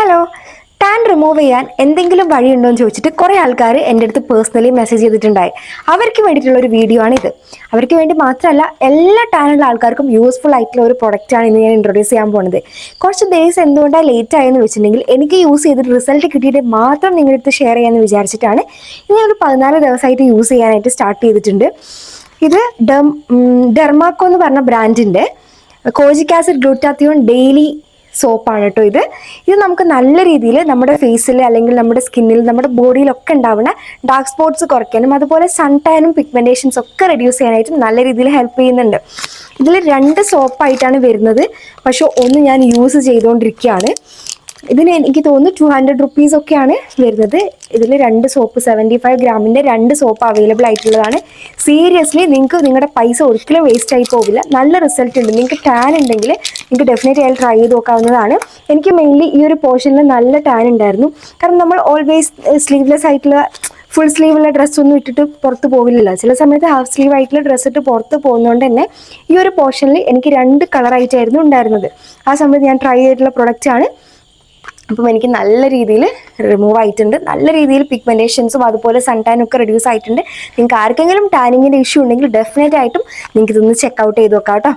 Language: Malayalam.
ഹലോ, ടാൻ റിമൂവ് ചെയ്യാൻ എന്തെങ്കിലും വഴിയുണ്ടോ എന്ന് ചോദിച്ചിട്ട് കുറേ ആൾക്കാർ എൻ്റെ അടുത്ത് പേഴ്സണലി മെസ്സേജ് ചെയ്തിട്ടുണ്ടായി. അവർക്ക് വേണ്ടിയിട്ടുള്ള ഒരു വീഡിയോ ആണിത്. അവർക്ക് വേണ്ടി മാത്രമല്ല, എല്ലാ ടാനുള്ള ആൾക്കാർക്കും യൂസ്ഫുൾ ആയിട്ടുള്ള ഒരു പ്രൊഡക്റ്റാണ് ഇന്ന് ഞാൻ ഇൻട്രൊഡ്യൂസ് ചെയ്യാൻ പോകുന്നത്. കുറച്ച് ഡേയ്സ് എന്തുകൊണ്ടാണ് ലേറ്റ് ആയെന്ന് വെച്ചിട്ടുണ്ടെങ്കിൽ, എനിക്ക് യൂസ് ചെയ്തിട്ട് റിസൾട്ട് കിട്ടിയിട്ട് മാത്രം നിങ്ങളുടെ അടുത്ത് ഷെയർ ചെയ്യാമെന്ന് വിചാരിച്ചിട്ടാണ്. ഇനി ഒരു 14 ദിവസമായിട്ട് യൂസ് ചെയ്യാനായിട്ട് സ്റ്റാർട്ട് ചെയ്തിട്ടുണ്ട്. ഇത് ഡെർമാക്കോ എന്ന് പറഞ്ഞ ബ്രാൻഡിൻ്റെ കോജിക് ആസിഡ് ഗ്ലൂട്ടാത്തിയോൺ ഡെയിലി സോപ്പാണ് കേട്ടോ. ഇത് നമുക്ക് നല്ല രീതിയിൽ നമ്മുടെ ഫേസിൽ അല്ലെങ്കിൽ നമ്മുടെ സ്കിന്നിൽ, നമ്മുടെ ബോഡിയിലൊക്കെ ഉണ്ടാവുന്ന ഡാർക്ക് സ്പോട്ട്സ് കുറയ്ക്കാനും അതുപോലെ സൺ ടാനും പിഗ്മെൻറ്റേഷൻസ് ഒക്കെ റെഡ്യൂസ് ചെയ്യാനായിട്ടും നല്ല രീതിയിൽ ഹെൽപ്പ് ചെയ്യുന്നുണ്ട്. ഇതിൽ 2 സോപ്പായിട്ടാണ് വരുന്നത്. പക്ഷെ ഒന്ന് ഞാൻ യൂസ് ചെയ്തുകൊണ്ടിരിക്കുകയാണ്. ഇതിന് എനിക്ക് തോന്നുന്നു 200 റുപ്പീസ് ഒക്കെയാണ് വരുന്നത്. ഇതിൽ 2 സോപ്പ് 75 ഗ്രാമിൻ്റെ 2 സോപ്പ് അവൈലബിൾ ആയിട്ടുള്ളതാണ്. സീരിയസ്ലി നിങ്ങൾക്ക് നിങ്ങളുടെ പൈസ ഒരിക്കലും വേസ്റ്റ് ആയി പോവില്ല. നല്ല റിസൾട്ട് ഉണ്ട്. നിങ്ങൾക്ക് ടാൻ ഉണ്ടെങ്കിൽ നിങ്ങൾക്ക് ഡെഫിനറ്റ്ലി അതിൽ ട്രൈ ചെയ്ത് നോക്കാവുന്നതാണ്. എനിക്ക് മെയിൻലി ഈ ഒരു പോർഷനിൽ നല്ല ടാൻ ഉണ്ടായിരുന്നു. കാരണം നമ്മൾ ഓൾവേസ് സ്ലീവ്ലെസ് ആയിട്ടുള്ള ഫുൾ സ്ലീവുള്ള ഡ്രസ്സൊന്നും ഇട്ടിട്ട് പുറത്ത് പോകില്ലല്ലോ. ചില സമയത്ത് ഹാഫ് സ്ലീവ് ആയിട്ടുള്ള ഡ്രസ്സ് ഇട്ട് പുറത്ത് പോകുന്നതുകൊണ്ട് തന്നെ ഈ ഒരു പോർഷനിൽ എനിക്ക് 2 കളറായിട്ടായിരുന്നു ഉണ്ടായിരുന്നത്. ആ സമയത്ത് ഞാൻ ട്രൈ ചെയ്തിട്ടുള്ള പ്രൊഡക്റ്റാണ്. അപ്പം എനിക്ക് നല്ല രീതിയിൽ റിമൂവ് ആയിട്ടുണ്ട്. നല്ല രീതിയിൽ പിഗ്മെൻറ്റേഷൻസും അതുപോലെ സൺ ടാനും ഒക്കെ റെഡ്യൂസ് ആയിട്ടുണ്ട്. നിങ്ങൾക്ക് ആർക്കെങ്കിലും ടാനിങ്ങിൻ്റെ ഇഷ്യൂ ഉണ്ടെങ്കിൽ ഡെഫിനറ്റ് ആയിട്ടും നിങ്ങൾക്ക് ഇതൊന്ന് ചെക്ക് ഔട്ട് ചെയ്ത് നോക്കാം കേട്ടോ.